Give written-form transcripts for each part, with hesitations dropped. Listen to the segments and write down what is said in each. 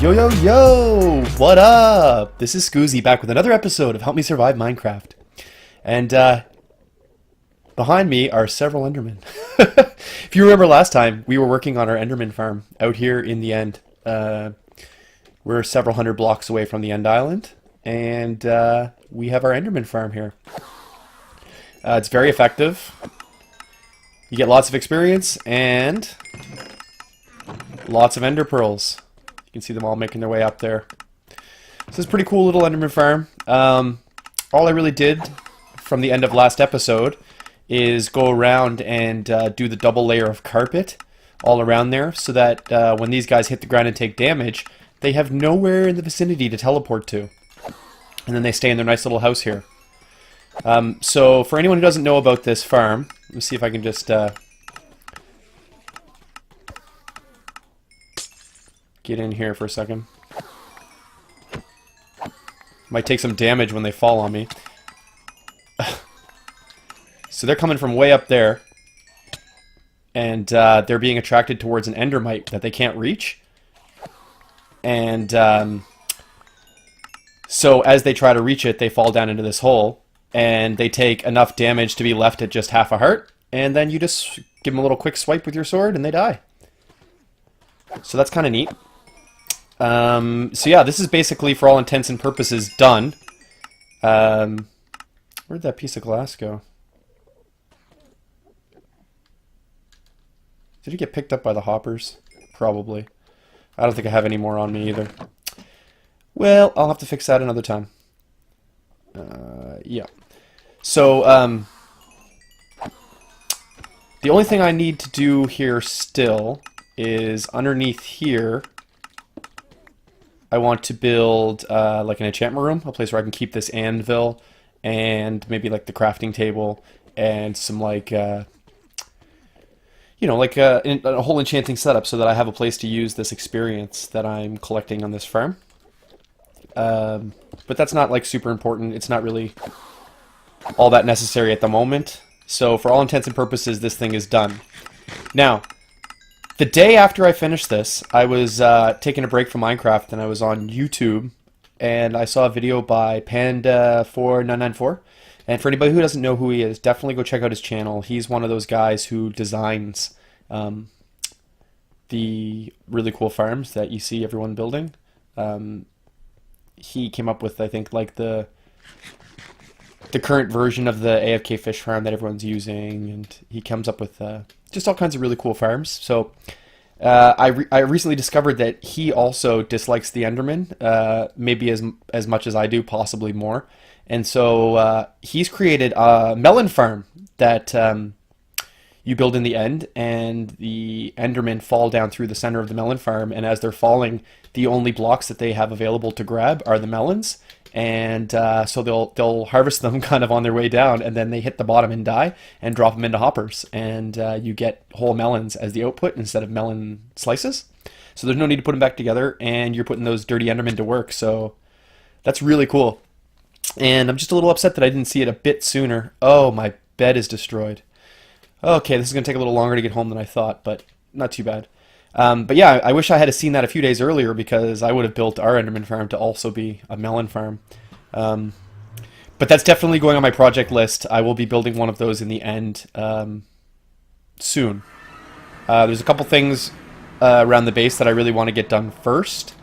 Yo, yo, yo! What up? This is Scoozy back with another episode of Help Me Survive Minecraft. And, behind me are several Endermen. If you remember last time, we were working on our Enderman farm out here in the end. We're several hundred blocks away from the end island, and we have our Enderman farm here. It's very effective. You get lots of experience, and lots of ender pearls. You can see them all making their way up there. This is a pretty cool little Enderman farm. All I really did from the end of last episode is go around and do the double layer of carpet all around there so that when these guys hit the ground and take damage, they have nowhere in the vicinity to teleport to. And then they stay in their nice little house here. So for anyone who doesn't know about this farm, let me see if I can just get in here for a second. Might take some damage when they fall on me. So they're coming from way up there, and they're being attracted towards an endermite that they can't reach. And so as they try to reach it, they fall down into this hole, and they take enough damage to be left at just half a heart, and then you just give them a little quick swipe with your sword, and they die. So that's kind of neat. So yeah, this is basically, for all intents and purposes, done. Where'd that piece of glass go? Did it get picked up by the hoppers? Probably. I don't think I have any more on me either. Well, I'll have to fix that another time. Yeah. So, the only thing I need to do here still is underneath here, I want to build like an enchantment room, a place where I can keep this anvil and maybe like the crafting table and some like, you know, like a whole enchanting setup so that I have a place to use this experience that I'm collecting on this farm. But that's not like super important. It's not really all that necessary at the moment. So for all intents and purposes, this thing is done. Now, the day after I finished this, I was taking a break from Minecraft, and I was on YouTube, and I saw a video by Panda4994. And for anybody who doesn't know who he is, definitely go check out his channel. He's one of those guys who designs the really cool farms that you see everyone building. He came up with, I think, like the current version of the AFK fish farm that everyone's using, and he comes up with just all kinds of really cool farms. So I recently discovered that he also dislikes the Enderman, maybe as much as I do, possibly more. And so he's created a melon farm that you build in the end, and the Endermen fall down through the center of the melon farm, and as they're falling, the only blocks that they have available to grab are the melons. And so they'll harvest them kind of on their way down, and then they hit the bottom and die, and drop them into hoppers, and you get whole melons as the output instead of melon slices. So there's no need to put them back together, and you're putting those dirty Endermen to work. So that's really cool. And I'm just a little upset that I didn't see it a bit sooner. Oh, my bed is destroyed. Okay, this is going to take a little longer to get home than I thought, but not too bad. But yeah, I wish I had seen that a few days earlier, because I would have built our Enderman farm to also be a melon farm. But that's definitely going on my project list. I will be building one of those in the end soon. There's a couple things around the base that I really want to get done first.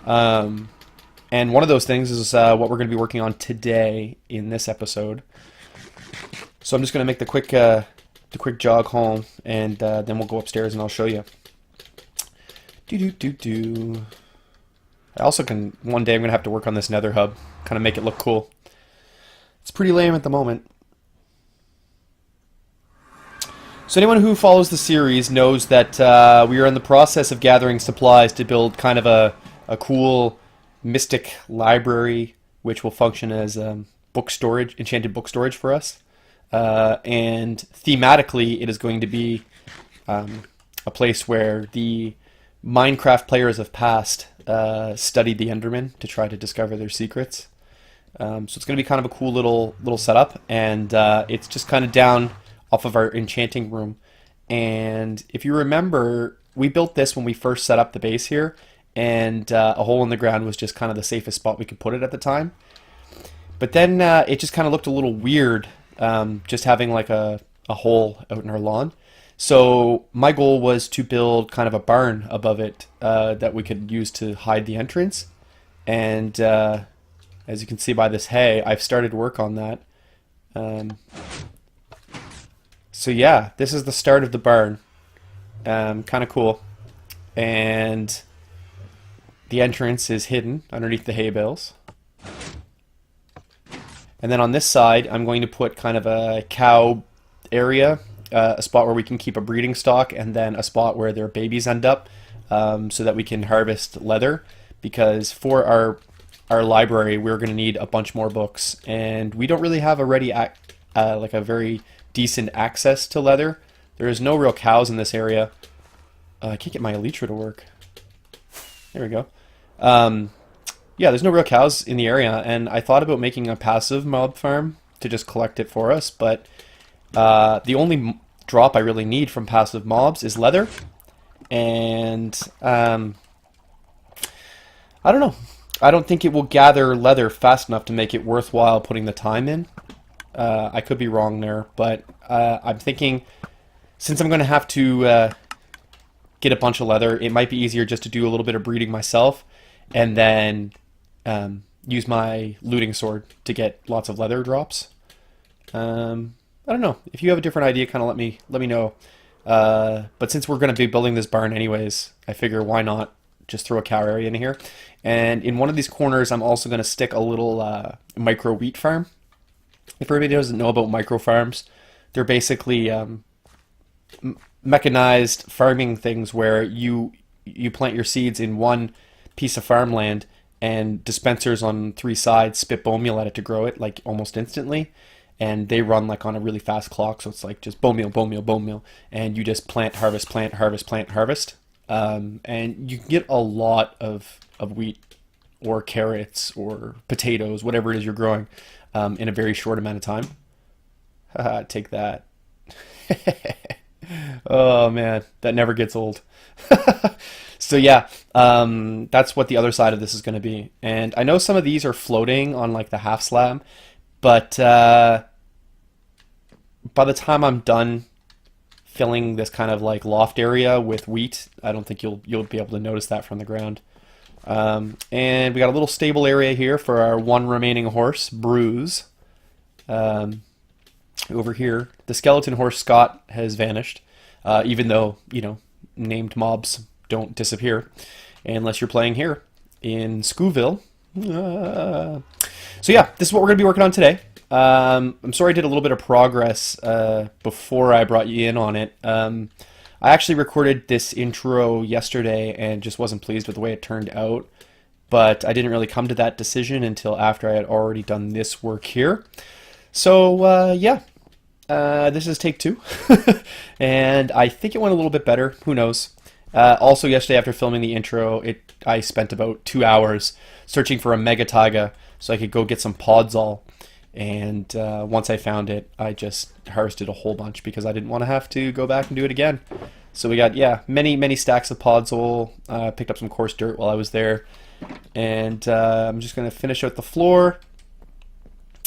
And one of those things is what we're going to be working on today in this episode. So I'm just going to make the quick jog home, and then we'll go upstairs and I'll show you. I also can, one day I'm going to have to work on this nether hub, kind of make it look cool. It's pretty lame at the moment. So anyone who follows the series knows that we are in the process of gathering supplies to build kind of a cool mystic library, which will function as book storage, enchanted book storage for us. And thematically, it is going to be a place where the Minecraft players of past studied the Enderman to try to discover their secrets. So it's going to be kind of a cool little setup, and it's just kind of down off of our enchanting room. And if you remember, we built this when we first set up the base here, and a hole in the ground was just kind of the safest spot we could put it at the time. But then it just kind of looked a little weird, just having like a hole out in our lawn. So my goal was to build kind of a barn above it that we could use to hide the entrance. And as you can see by this hay, I've started work on that. So yeah, this is the start of the barn. Kind of cool. And the entrance is hidden underneath the hay bales. And then on this side, I'm going to put kind of a cow area, a spot where we can keep a breeding stock, and then a spot where their babies end up, so that we can harvest leather. Because for our library, we're going to need a bunch more books, and we don't really have a like a very decent access to leather. There is no real cows in this area. I can't get my elytra to work. There we go. Yeah, there's no real cows in the area, and I thought about making a passive mob farm to just collect it for us, but the only drop I really need from passive mobs is leather, and I don't know. I don't think it will gather leather fast enough to make it worthwhile putting the time in. I could be wrong there, but I'm thinking since I'm going to have to get a bunch of leather, it might be easier just to do a little bit of breeding myself, and then use my looting sword to get lots of leather drops. I don't know. If you have a different idea, kind of let me know. But since we're going to be building this barn anyways, I figure why not just throw a cow area in here. And in one of these corners, I'm also going to stick a little micro wheat farm. If everybody doesn't know about micro farms, they're basically mechanized farming things where you plant your seeds in one piece of farmland, and dispensers on 3 sides spit bone meal at it to grow it like almost instantly, and they run like on a really fast clock, so it's like just bone meal, bone meal, bone meal, and you just plant, harvest, plant, harvest, plant, harvest, and you can get a lot of wheat or carrots or potatoes, whatever it is you're growing, in a very short amount of time. Haha, take that. Oh man, that never gets old. So yeah, that's what the other side of this is going to be. And I know some of these are floating on like the half slab, but by the time I'm done filling this kind of like loft area with wheat, I don't think you'll be able to notice that from the ground. And we got a little stable area here for our one remaining horse, Bruise. Over here, the skeleton horse Scott has vanished, even though, you know, named mobs don't disappear unless you're playing here in Scooville. So yeah, this is what we're going to be working on today. I'm sorry I did a little bit of progress before I brought you in on it. I actually recorded this intro yesterday and just wasn't pleased with the way it turned out, but I didn't really come to that decision until after I had already done this work here. So yeah, this is take 2, and I think it went a little bit better. Who knows? Also, yesterday after filming the intro, I spent about 2 hours searching for a mega taiga so I could go get some podzol. And once I found it, I just harvested a whole bunch because I didn't want to have to go back and do it again. So we got, yeah, many stacks of podzol. Picked up some coarse dirt while I was there. And I'm just going to finish out the floor,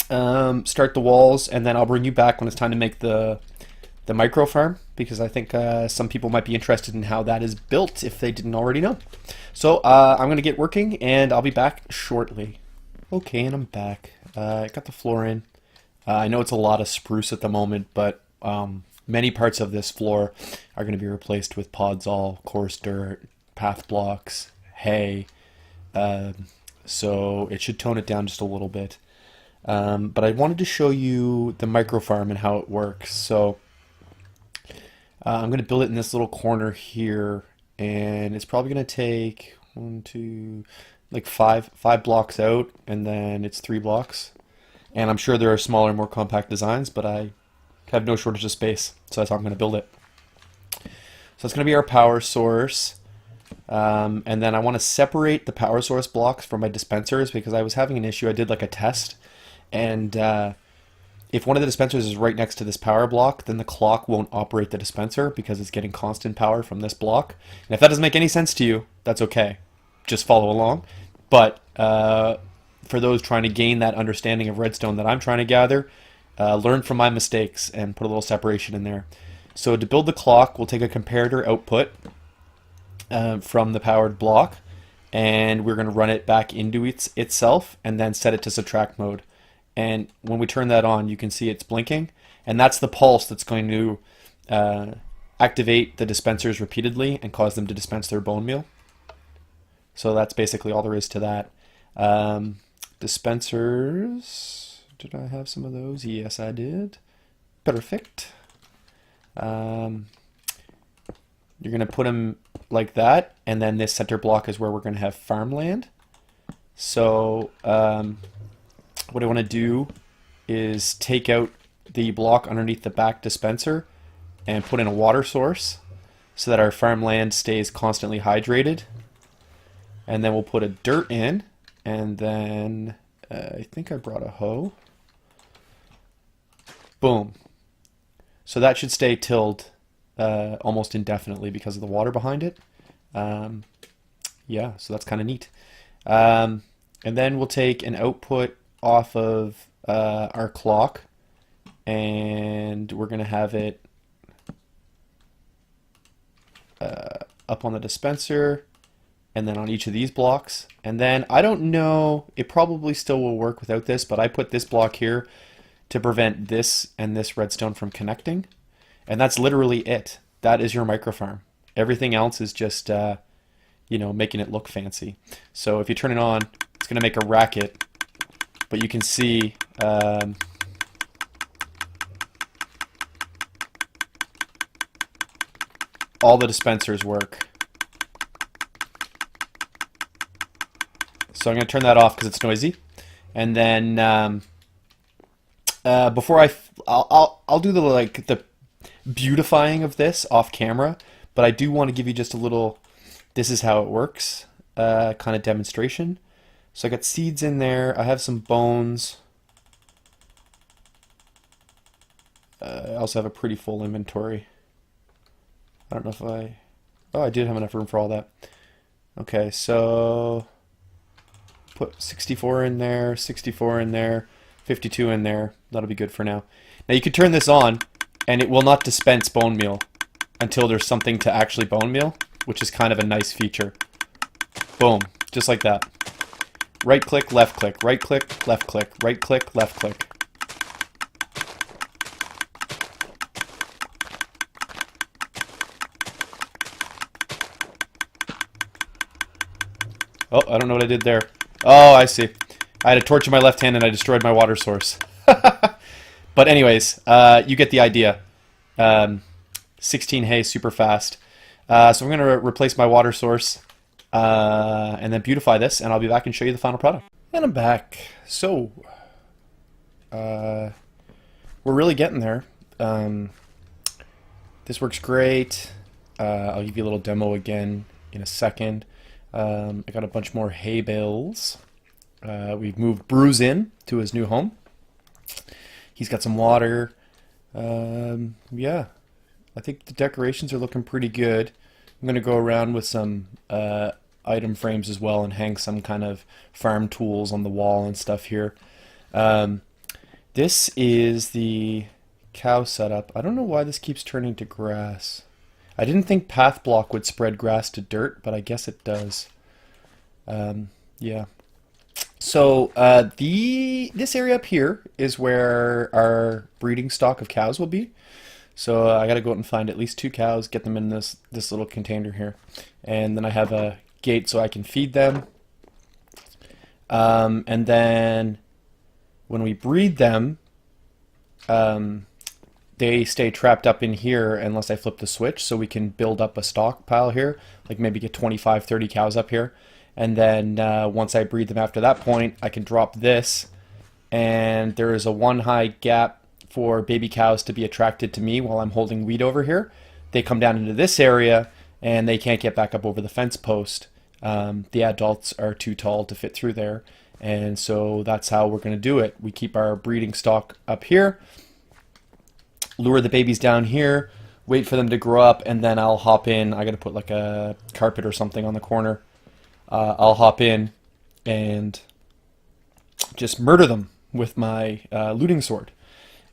start the walls, and then I'll bring you back when it's time to make the micro farm, because I think some people might be interested in how that is built if they didn't already know. So I'm going to get working, and I'll be back shortly. Okay, and I'm back. I got the floor in. I know it's a lot of spruce at the moment, but many parts of this floor are going to be replaced with podzol, coarse dirt, path blocks, hay, so it should tone it down just a little bit. But I wanted to show you the micro farm and how it works. So I'm going to build it in this little corner here, and it's probably going to take 1, 2, like five blocks out, and then it's 3 blocks. And I'm sure there are smaller, more compact designs, but I have no shortage of space, so that's how I'm going to build it. So it's going to be our power source, and then I want to separate the power source blocks from my dispensers because I was having an issue. I did like a test, and if one of the dispensers is right next to this power block, then the clock won't operate the dispenser because it's getting constant power from this block. And if that doesn't make any sense to you, that's okay. just follow along. But for those trying to gain that understanding of redstone that I'm trying to gather, learn from my mistakes and put a little separation in there. So to build the clock, we'll take a comparator output from the powered block, and we're going to run it back into itself and then set it to subtract mode. And when we turn that on, you can see it's blinking, and that's the pulse that's going to activate the dispensers repeatedly and cause them to dispense their bone meal. So that's basically all there is to that. Dispensers, did I have some of those? Yes, I did. Perfect. You're going to put them like that, and then this center block is where we're going to have farmland. So what I want to do is take out the block underneath the back dispenser and put in a water source so that our farmland stays constantly hydrated. And then we'll put a dirt in, and then I think I brought a hoe. Boom. So that should stay tilled almost indefinitely because of the water behind it. Yeah, so that's kind of neat. And then we'll take an output off of our clock, and we're going to have it up on the dispenser, and then on each of these blocks. And then I don't know, it probably still will work without this, but I put this block here to prevent this and this redstone from connecting. And that's literally it. That is your microfarm. Everything else is just, you know, making it look fancy. So if you turn it on, it's going to make a racket, but you can see all the dispensers work. So I'm going to turn that off because it's noisy. And then before I'll do the beautifying of this off camera, but I do want to give you just a little, this is how it works, kind of demonstration. So I got seeds in there. I have some bones. I also have a pretty full inventory. I don't know if oh, I did have enough room for all that. Okay, so put 64 in there, 64 in there, 52 in there. That'll be good for now. Now you could turn this on, and it will not dispense bone meal until there's something to actually bone meal, which is kind of a nice feature. Boom, just like that. Right click, left click, right click, left click, right click, left click. Oh, I don't know what I did there. Oh, I see. I had a torch in my left hand and I destroyed my water source. But anyways, you get the idea. 16 hay, super fast. So I'm going to replace my water source and then beautify this, and I'll be back and show you the final product. And I'm back. So, we're really getting there. This works great. I'll give you a little demo again in a second. I got a bunch more hay bales. We've moved Bruise in to his new home. He's got some water. Yeah, I think the decorations are looking pretty good. I'm going to go around with some item frames as well and hang some kind of farm tools on the wall and stuff here. This is the cow setup. I don't know why this keeps turning to grass. I didn't think path block would spread grass to dirt, but I guess it does. Yeah. So this area up here is where our breeding stock of cows will be. So I got to go out and find at least 2 cows, get them in this little container here, and then I have a gate so I can feed them. And then when we breed them, they stay trapped up in here unless I flip the switch, so we can build up a stockpile here, like maybe get 25, 30 cows up here. And then once I breed them after that point, I can drop this, and there is a 1 high gap for baby cows to be attracted to me while I'm holding wheat over here. They come down into this area, and they can't get back up over the fence post. The adults are too tall to fit through there, and so that's how we're going to do it. We keep our breeding stock up here, lure the babies down here, wait for them to grow up, and then I'll hop in. I got to put like a carpet or something on the corner. I'll hop in and just murder them with my looting sword.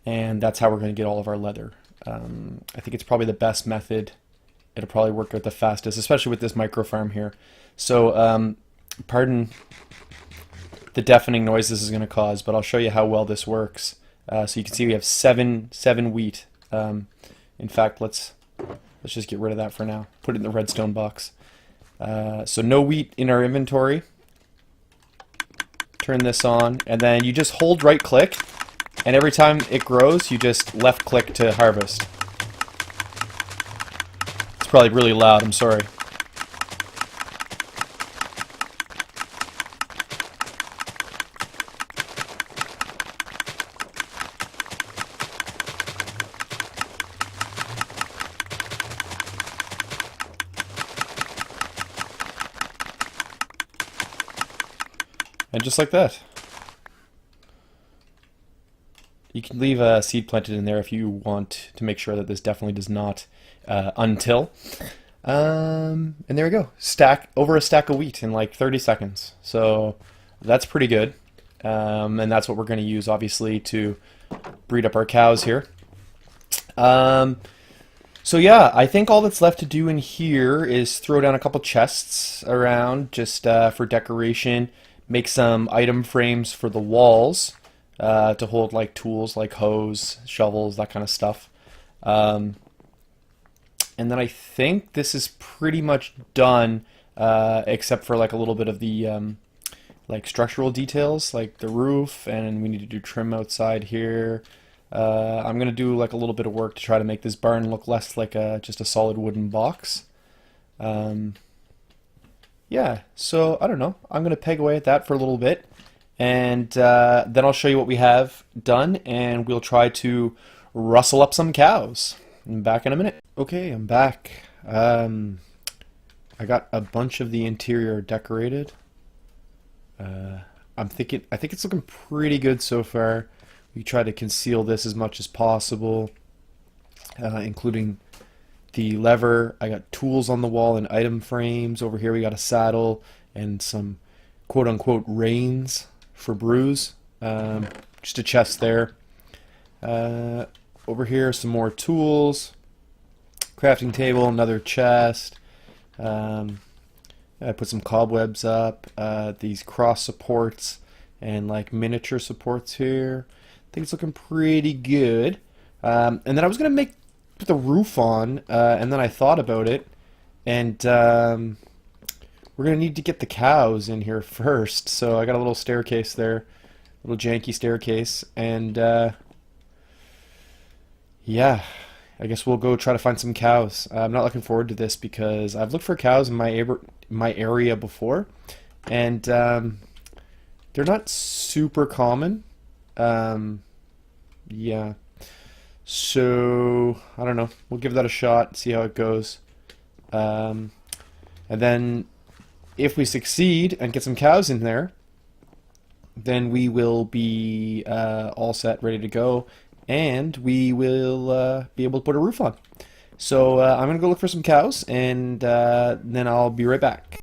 And that's how we're going to get all of our leather. I think it's probably the best method. It'll probably work out the fastest, especially with this micro farm here. So, pardon the deafening noise this is going to cause, but I'll show you how well this works. So you can see we have seven wheat. In fact, let's just get rid of that for now. Put it in the redstone box. So no wheat in our inventory. Turn this on, and then you just hold right click, and every time it grows, you just left click to harvest. It's probably really loud, I'm sorry. And just like that. You can leave a seed planted in there if you want to make sure that this definitely does not untill. And there we go. Over a stack of wheat in like 30 seconds. So that's pretty good. And that's what we're going to use, obviously, to breed up our cows here. So yeah, I think all that's left to do in here is throw down a couple chests around just for decoration. Make some item frames for the walls to hold like tools like hoes, shovels, that kind of stuff. And then I think this is pretty much done, except for like a little bit of the like structural details, like the roof, and we need to do trim outside here. I'm gonna do like a little bit of work to try to make this barn look less like just a solid wooden box. Yeah, so I don't know. I'm going to peg away at that for a little bit, and then I'll show you what we have done, and we'll try to rustle up some cows. I'm back in a minute. Okay, I'm back. I got a bunch of the interior decorated. I think it's looking pretty good so far. We try to conceal this as much as possible, including the lever. I got tools on the wall and item frames. Over here we got a saddle and some quote-unquote reins for Bruise. Just a chest there. Over here some more tools. Crafting table, another chest. I put some cobwebs up. These cross supports and like miniature supports here. I think it's looking pretty good. And then I was going to put the roof on, and then I thought about it, and we're gonna need to get the cows in here first. So I got a little staircase there, a little janky staircase, and yeah, I guess we'll go try to find some cows. I'm not looking forward to this because I've looked for cows in my area before, and they're not super common. Yeah. So, I don't know. We'll give that a shot, see how it goes. And then, if we succeed and get some cows in there, then we will be all set, ready to go, and we will be able to put a roof on. So, I'm going to go look for some cows, and then I'll be right back.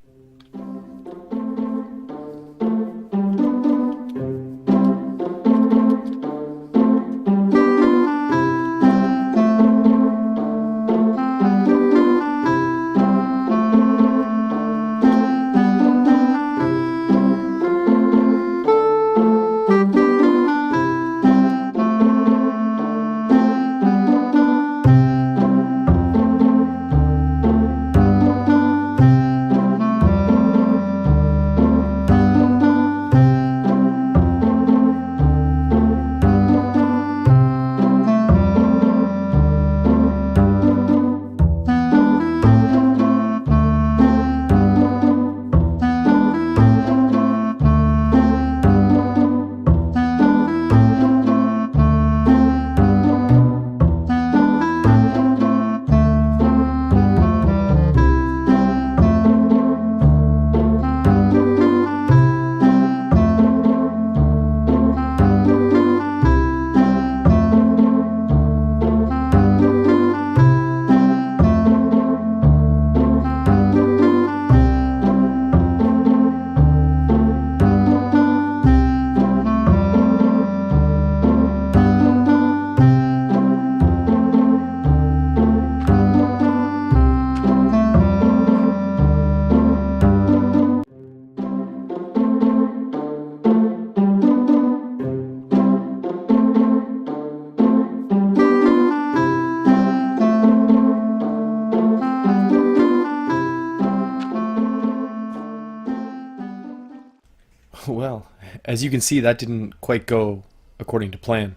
as you can see, that didn't quite go according to plan.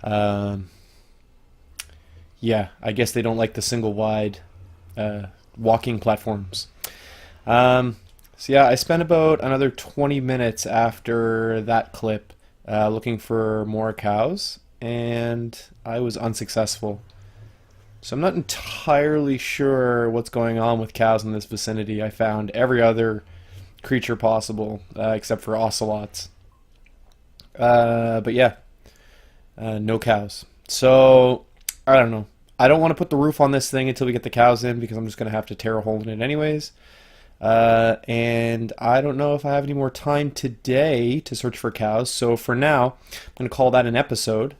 Um, yeah, I guess they don't like the single wide walking platforms. So yeah, I spent about another 20 minutes after that clip looking for more cows, and I was unsuccessful. So I'm not entirely sure what's going on with cows in this vicinity. I found every other creature possible except for ocelots. But yeah, no cows. So I don't know. I don't want to put the roof on this thing until we get the cows in because I'm just going to have to tear a hole in it anyways. And I don't know if I have any more time today to search for cows. So for now, I'm going to call that an episode.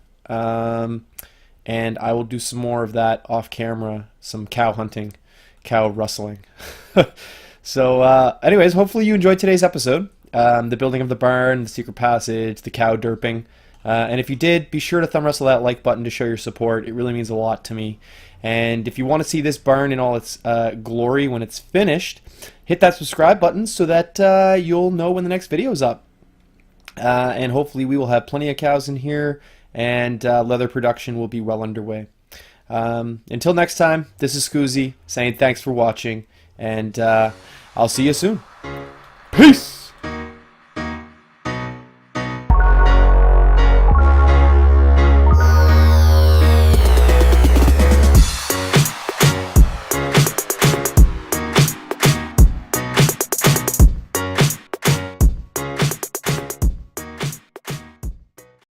And I will do some more of that off camera, some cow hunting, cow rustling. So anyways, hopefully you enjoyed today's episode. The building of the barn, the secret passage, the cow derping. And if you did, be sure to thumb wrestle that like button to show your support. It really means a lot to me. And if you want to see this barn in all its glory when it's finished, hit that subscribe button so that you'll know when the next video is up. And hopefully we will have plenty of cows in here, and leather production will be well underway. Until next time, this is Scoozy saying thanks for watching, and I'll see you soon. Peace!